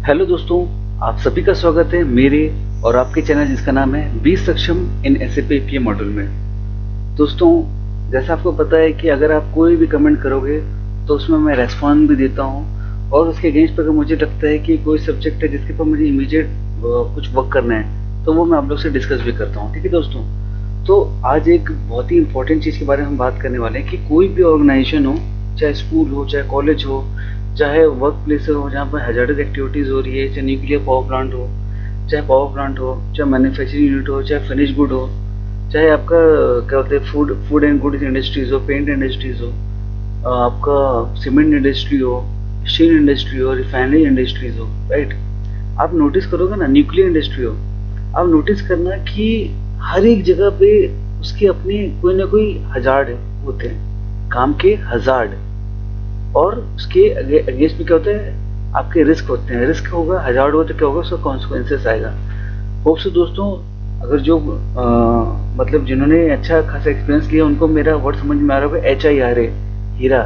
Hello दोस्तों, आप सभी का स्वागत है मेरे और आपके चैनल जिसका नाम है बी सक्षम इन एसएपी एपीए मॉड्यूल में। दोस्तों, जैसा आपको पता है कि अगर आप कोई भी कमेंट करोगे तो उसमें मैं रेस्पॉन्स भी देता हूँ और उसके अगेंस्ट पर अगर मुझे लगता है कि कोई सब्जेक्ट है जिसके ऊपर मुझे इमीडिएट कुछ वर्क करना है तो वो मैं आप लोग से डिस्कस भी करता हूँ। ठीक है दोस्तों, तो आज एक बहुत ही इंपॉर्टेंट चीज़ के बारे में हम बात करने वाले हैं कि कोई भी ऑर्गेनाइजेशन हो, चाहे स्कूल हो, चाहे कॉलेज हो, चाहे वर्क प्लेस हो जहाँ पर हैजार्डस एक्टिविटीज़ हो रही है, चाहे न्यूक्लियर पावर प्लांट हो, चाहे पावर प्लांट हो, चाहे मैन्युफैक्चरिंग यूनिट हो, चाहे फिनिश गुड हो, चाहे आपका क्या होता है फूड एंड गुड्स इंडस्ट्रीज हो, पेंट इंडस्ट्रीज हो, आपका सीमेंट इंडस्ट्री हो, स्टील इंडस्ट्री हो, रिफाइनरी इंडस्ट्रीज हो, राइट। आप नोटिस करोगे ना, न्यूक्लियर इंडस्ट्री हो, आप नोटिस करना कि हर एक जगह पे उसके अपने कोई ना कोई हजार्ड होते हैं, काम के हजार्ड, और उसके अगेंस्ट में क्या होता है, आपके रिस्क होते हैं। रिस्क होगा, हजार्ड होगा तो क्या होगा, उसका कॉन्सिक्वेंसेस आएगा। होप सो दोस्तों, अगर जो मतलब जिन्होंने अच्छा खासा एक्सपीरियंस लिया उनको मेरा वर्ड समझ में आ रहा होगा, HIRA, HIRA,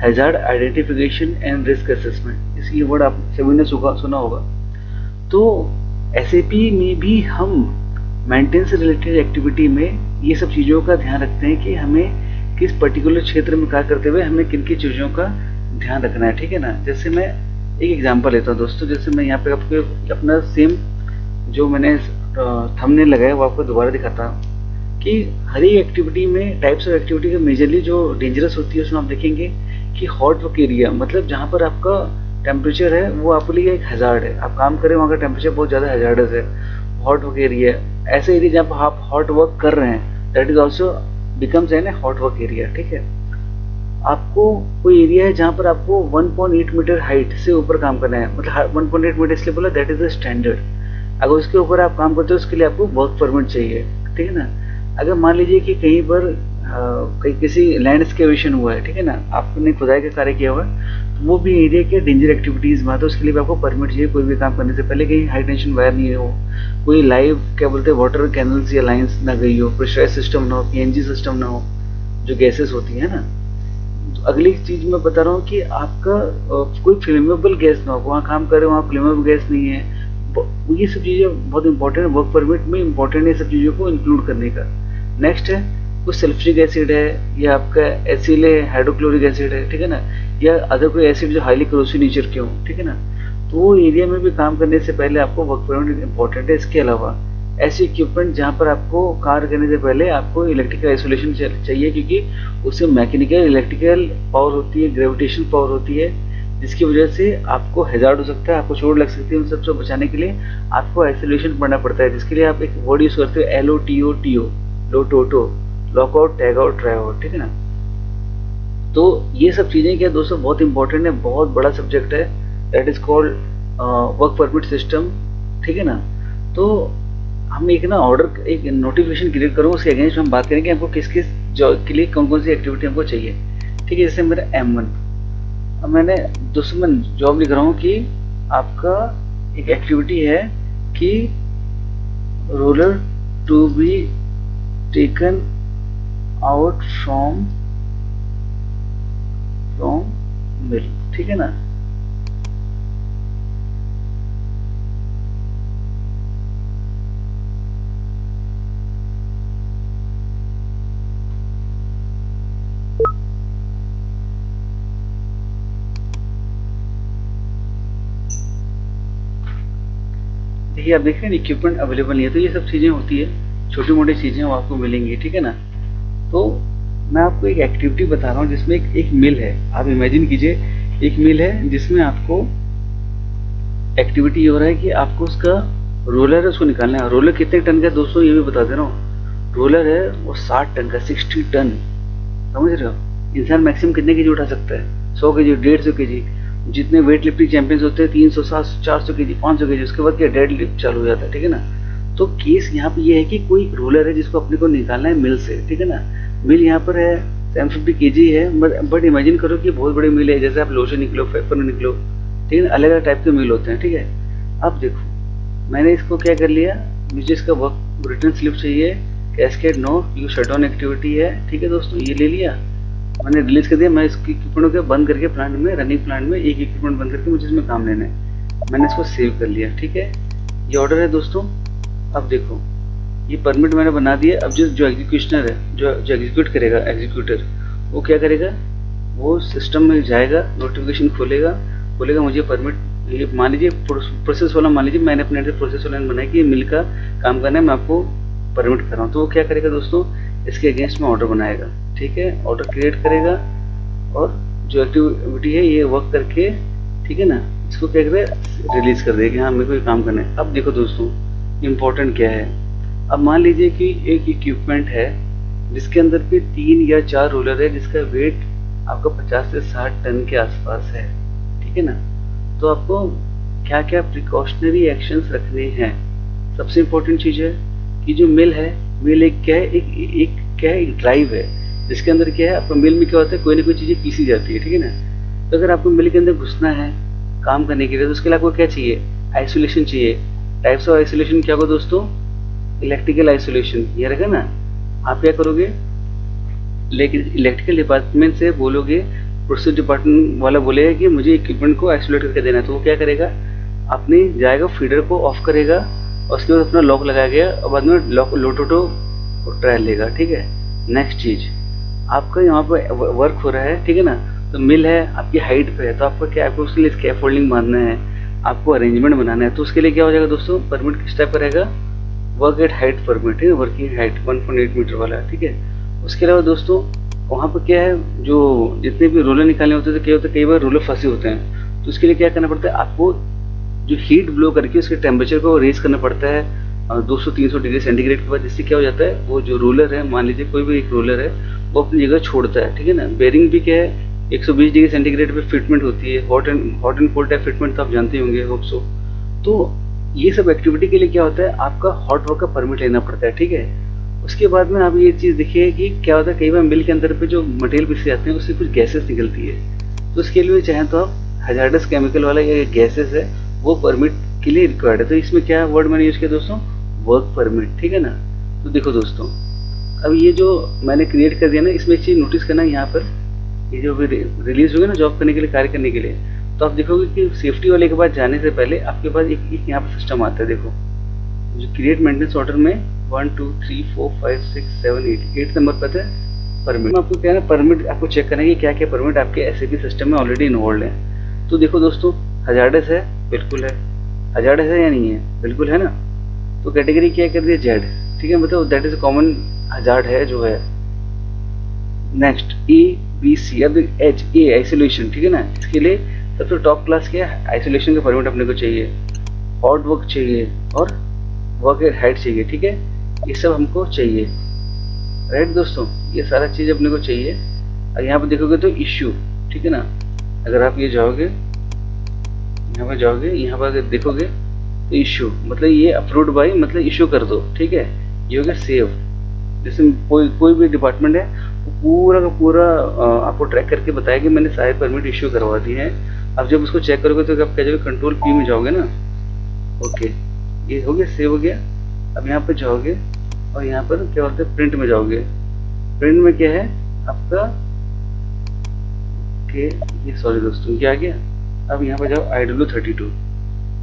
hazard identification and risk assessment. इस ये वर्ड आप सभी ने सुना होगा। तो एसएपी में भी हम मेंटेनेंस से रिलेटेड एक्टिविटी में ये सब चीज़ों का ध्यान रखते हैं कि हमें किस पर्टिकुलर क्षेत्र में कार्य करते हुए हमें किन किन चीज़ों का ध्यान रखना है। ठीक है ना। जैसे मैं एक एग्जांपल लेता हूँ दोस्तों, जैसे मैं यहाँ पे आपको अपना सेम जो मैंने थंबनेल लगाया वो आपको दोबारा दिखाता हूँ कि हर एक एक्टिविटी में टाइप्स ऑफ एक्टिविटी का मेजरली जो डेंजरस होती है उसमें आप देखेंगे कि हॉट वर्क एरिया, मतलब जहाँ पर आपका टेम्परेचर है वो आपके लिए एक हजार्ड है। आप काम करें वहाँ का टेम्परेचर बहुत ज़्यादा हजार्डस है, हॉट वर्क एरिया। ऐसे एरिया जहाँ पर आप हॉट वर्क कर रहे हैं, that is also becomes N hot work area. ठीक है। आपको कोई एरिया है जहाँ पर आपको 1.8 मीटर हाइट से ऊपर काम करना है, मतलब 1.8 मीटर इसलिए बोला, दैट इज द स्टैंडर्ड। अगर उसके ऊपर आप काम करते हो उसके लिए आपको वर्क परमिट चाहिए। ठीक है ना। अगर मान लीजिए कि कहीं पर कहीं किसी लैंड एक्सकेवेशन हुआ है, ठीक है ना, आपने खुदाई का कार्य किया हुआ है, तो वो भी एरिया के डेंजर एक्टिविटीज में, तो उसके लिए भी आपको परमिट चाहिए। कोई भी काम करने से पहले कहीं हाई टेंशन वायर नहीं हो, कोई लाइव क्या बोलते हैं वाटर कैनल्स या लाइंस ना गई हो, प्रेशराइज सिस्टम ना हो, PNG सिस्टम ना हो, जो गैसेस होती है ना। तो अगली चीज मैं बता रहा हूँ कि आपका कोई फ्लेमेबल गैस ना हो, वहाँ काम कर रहे हो वहाँ फ्लेमेबल गैस नहीं है। ये सब चीजें बहुत इंपॉर्टेंट है, वर्क परमिट में इंपॉर्टेंट है सब चीजों को इंक्लूड करने का। नेक्स्ट है कुछ सल्फ्यूरिक एसिड है या आपका एसिल है, हाइड्रोक्लोरिक एसिड है, ठीक है ना, या अदर कोई एसिड जो हाईली क्रोसिव नेचर के हो, ठीक है ना, तो वो एरिया में भी काम करने से पहले आपको वर्क परमिट इंपॉर्टेंट है। इसके अलावा ऐसे इक्विपमेंट जहाँ पर आपको कार्य करने से पहले आपको इलेक्ट्रिकल आइसोलेशन चाहिए, क्योंकि उससे मैकेनिकल इलेक्ट्रिकल पावर होती है, ग्रेविटेशन पावर होती है, जिसकी वजह से आपको हैजार्ड हो सकता है, आपको चोट लग सकती है। उन सबसे बचाने के लिए आपको आइसोलेशन पढ़ना पड़ता है, जिसके लिए आप एक वर्ड यूज करते हो, LOTO, लोटोटो, lockout, tag out, try out. ठीक है ना। तो ये सब चीजें क्या दोस्तों बहुत इंपॉर्टेंट है, बहुत बड़ा सब्जेक्ट है, that is called work permit system. ठीक है ना। तो हम एक ना ऑर्डर, एक नोटिफिकेशन क्रिएट करूँ, उसके अगेंस्ट हम बात करेंगे हमको किस किस जॉब के लिए कौन कौन सी एक्टिविटी हमको चाहिए। ठीक है। जैसे मेरा M1, अब मैंने दोस्तों मैं जॉब लिख रहा हूँ कि आपका एक एक्टिविटी है कि roller to be taken out from mill. ठीक है ना। देखिए आप देख रहे हैं इक्विपमेंट अवेलेबल नहीं है, तो ये सब चीजें होती है, छोटी मोटी चीजें वो आपको मिलेंगी। ठीक है ना। तो मैं आपको एक एक्टिविटी बता रहा हूँ जिसमें एक मिल है। आप इमेजिन कीजिए एक मिल है जिसमें आपको एक्टिविटी ये हो रहा है कि आपको उसका रोलर है उसको निकालना है। रोलर कितने टन का दोस्तों ये भी बता दे रहा हूँ, रोलर है वो 60 टन का, 60 टन। समझ रहे हो। इंसान मैक्सिमम कितने केजी उठा सकता है? 100 केजी, 150 केजी। जितने वेट लिफ्टिंग चैंपियंस होते हैं 300, 700, 400 केजी, 500 केजी, उसके बाद क्या डेड लिफ्ट चालू हो जाता है। ठीक है ना। तो केस यहाँ पे ये है कि कोई रोलर है जिसको अपने को निकालना है मिल से। ठीक है ना। मिल यहाँ पर है 750 केजी है, बट इमेजिन करो कि बहुत बड़ी मिल है, जैसे आप लोशन निकलो, पेपर निकलो, ठीक है ना, अलग अलग टाइप के मिल होते हैं। ठीक है। अब देखो मैंने इसको क्या कर लिया, मुझे इसका वर्क रिटर्न स्लिप चाहिए, कैस्केड नो, ये शटडाउन एक्टिविटी है। ठीक है दोस्तों, ये ले लिया मैंने, रिलीज कर दिया। मैं इसकी इक्विपमेंट को बंद करके प्लांट में, रनिंग प्लांट में एक इक्विपमेंट बंद करके मुझे इसमें काम लेना है। मैंने इसको सेव कर लिया। ठीक है, ये ऑर्डर है दोस्तों। अब देखो ये परमिट मैंने बना दिया। अब जो एग्जीक्यूशनर है, जो एग्जीक्यूट करेगा, एग्जीक्यूटर, वो क्या करेगा, वो सिस्टम में जाएगा, नोटिफिकेशन खोलेगा मुझे परमिट, ये मान लीजिए प्रोसेस वाला, मान लीजिए मैंने अपने प्रोसेस वाला बनाया कि मिल का काम करना है, मैं आपको परमिट कर रहा हूँ। तो वो क्या करेगा दोस्तों, इसके अगेंस्ट में ऑर्डर बनाएगा। ठीक है, ऑर्डर क्रिएट करेगा और जो एक्टिविटी है ये वर्क करके, ठीक है ना, इसको क्या करेगा, रिलीज कर देगा कि हाँ मेरे को ये काम करना है। अब देखो दोस्तों इम्पोर्टेंट क्या है। अब मान लीजिए कि एक इक्विपमेंट है जिसके अंदर पे 3 या 4 रोलर है, जिसका वेट आपका 50 से 60 टन के आसपास है। ठीक है ना, तो आपको क्या क्या प्रिकॉशनरी एक्शंस रखने हैं। सबसे इम्पोर्टेंट चीज़ है कि जो मिल है, मिल एक क्या है, एक ड्राइव है जिसके अंदर क्या है, आपका मिल में क्या होता है, कोई ना कोई चीज़ें पीसी जाती है। ठीक है ना, तो अगर आपको मिल के अंदर घुसना है काम करने के लिए, तो उसके लिए आपको क्या चाहिए, आइसोलेशन चाहिए। टाइप्स ऑफ आइसोलेशन क्या होगा दोस्तों, इलेक्ट्रिकल आइसोलेशन, ये रहेगा ना। आप क्या करोगे, लेकिन इलेक्ट्रिकल डिपार्टमेंट से बोलोगे, प्रोसेस डिपार्टमेंट वाला बोलेगा कि मुझे इक्विपमेंट को आइसोलेट करके देना है, तो वो क्या करेगा, अपने जाएगा फीडर को ऑफ करेगा और उसके बाद अपना लॉक लगाएगा और बाद में लॉक लोटोटो ट्रायल लेगा। ठीक है, नेक्स्ट चीज, आपका यहाँ पर वर्क हो रहा है, ठीक है ना, तो मिल है आपकी हाइट पे है, तो आपको क्या, आपको उसके लिए स्कैफोल्डिंग बांधना है, आपको अरेंजमेंट बनाना है। तो उसके लिए क्या हो जाएगा दोस्तों, परमिट किस टाइप का रहेगा, वर्क एट हाइट परमिट, ठीक है, वर्किंग हाइट 1.8 मीटर वाला। ठीक है, उसके अलावा दोस्तों वहाँ पर क्या है, जो जितने भी रोलर निकालने होते हैं, तो क्या होता है, कई बार रोलर फंसे होते हैं, तो उसके लिए क्या करना पड़ता है, आपको जो हीट ब्लो करके उसके टेम्परेचर को रेज करना पड़ता है 200-300 डिग्री सेंटीग्रेड के बाद। जिससे क्या हो जाता है, वो जो रोलर है, मान लीजिए कोई भी एक रोलर है, वो अपनी जगह छोड़ता है। ठीक है ना, बेरिंग भी क्या है, 120 डिग्री सेंटीग्रेड पे फिटमेंट होती है, hot and cold type fitment, तो आप जानते होंगे, होप सो। तो ये सब एक्टिविटी के लिए क्या होता है, आपका हॉट वर्क का परमिट लेना पड़ता है। ठीक है, उसके बाद में आप ये चीज़ देखिए कि क्या होता है, कई बार मिल के अंदर पे जो मटेरियल पीसे जाते हैं उससे कुछ गैसेस निकलती है, तो उसके लिए चाहे तो आप हजार्डस केमिकल वाला ये गैसेस है वो परमिट के लिए रिक्वायर्ड है। तो इसमें क्या वर्ड मैंने यूज किया दोस्तों, वर्क परमिट। ठीक है ना, तो देखो दोस्तों, अब ये जो मैंने क्रिएट कर दिया ना, इसमें एक चीज़ नोटिस करना, यहाँ पर ये जो रिलीज हो गया ना जॉब करने के लिए, कार्य करने के लिए, तो आप देखोगे कि सेफ्टी वाले के बाद जाने से पहले आपके पास एक यहाँ पर सिस्टम आता है। देखो जो क्रिएट मेंटेनेंस ऑर्डर में 1 2 3 4 5 6 7 8 नंबर पता है परमिट। आपको क्या है ना, परमिट आपको चेक करना है कि क्या क्या परमिट आपके एसएपी सिस्टम में ऑलरेडी इन्वॉल्व है। तो देखो दोस्तों, हजार्डस है, बिल्कुल है। हजार्डस है या नहीं है, बिल्कुल है ना। तो कैटेगरी क्या कर दिया, जेड। ठीक है, मतलब दैट इज कॉमन हजार्ड है जो है। नेक्स्ट ए बी सी, अब एच ए आइसोलेशन। ठीक है ना, इसके लिए सबसे टॉप क्लास क्या है, आइसोलेशन का परमिट अपने को चाहिए, हॉट वर्क चाहिए और वर्क एट हाइट चाहिए। ठीक है, ये सब हमको चाहिए, राइट दोस्तों, ये सारा चीज अपने को चाहिए। और यहाँ पर देखोगे तो इश्यू, ठीक है ना, अगर आप ये जाओगे, यहाँ पर जाओगे, यहाँ पर अगर देखोगे तो इश्यू मतलब ये अप्रूव्ड बाय, मतलब इश्यू कर दो। ठीक है, ये हो गया सेव। जैसे कोई भी डिपार्टमेंट है वो पूरा का पूरा आपको ट्रैक करके बताया कि मैंने सारे परमिट इश्यू करवा दिए हैं। अब जब उसको चेक करोगे तो आप क्या जाओगे, कंट्रोल पी में जाओगे ना, ओके, ये हो गया, सेव हो गया। अब यहाँ पर जाओगे और यहाँ पर क्या बोलते हैं, प्रिंट में जाओगे। प्रिंट में क्या है आपका, ओके, ये सॉरी दोस्तों क्या आ गया। अब यहाँ पर जाओ IW32,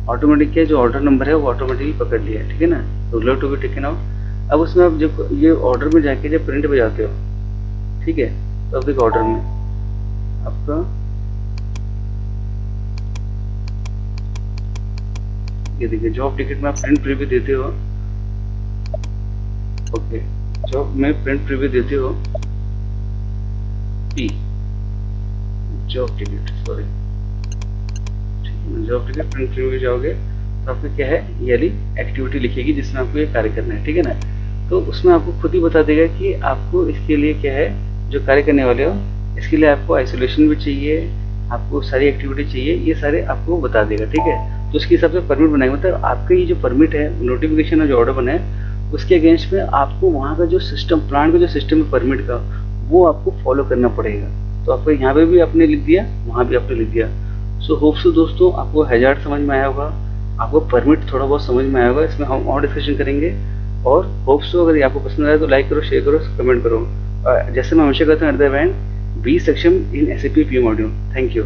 ऑटोमेटिक क्या जो ऑर्डर नंबर है वो ऑटोमेटिकली पकड़ लिया है। ठीक है ना, ruler to be taken out. अब उसमें आप जब ये ऑर्डर में जाके जब प्रिंट पे जाते हो, ठीक है, तो अब देखो ऑर्डर में आपका ये देखिए जॉब टिकट में आप प्रिंट प्रीव्यू देते हो, ओके, जॉब में प्रिंट प्रीव्यू देते हो, P job ticket, sorry, job ticket print preview जाओगे तो आपको क्या है, ये वाली एक्टिविटी लिखेगी जिसमें आपको ये कार्य करना है। ठीक है ना, तो उसमें आपको खुद ही बता देगा कि आपको इसके लिए क्या है, जो कार्य करने वाले हो इसके लिए आपको आइसोलेशन भी चाहिए, आपको सारी एक्टिविटी चाहिए, ये सारे आपको बता देगा। ठीक है, तो उसके हिसाब से परमिट बनाएंगे। मतलब आपका ये जो परमिट है, नोटिफिकेशन और जो ऑर्डर बना है उसके अगेंस्ट में आपको वहाँ का जो सिस्टम, प्लांट का जो सिस्टम है परमिट का, वो आपको फॉलो करना पड़ेगा। तो आपको यहाँ पे भी आपने लिख दिया, वहाँ भी आपने लिख दिया। सो होप सो दोस्तों आपको हैजार्ड समझ में आया होगा, आपको परमिट थोड़ा बहुत समझ में आया होगा। इसमें हम और डिस्कशन करेंगे और होप सो अगर ये आपको पसंद आया तो लाइक करो, शेयर करो, कमेंट करो। जैसे मैं हमेशा कहता हूँ, एट द एंड बी सक्षम इन SAP PM module. Thank you.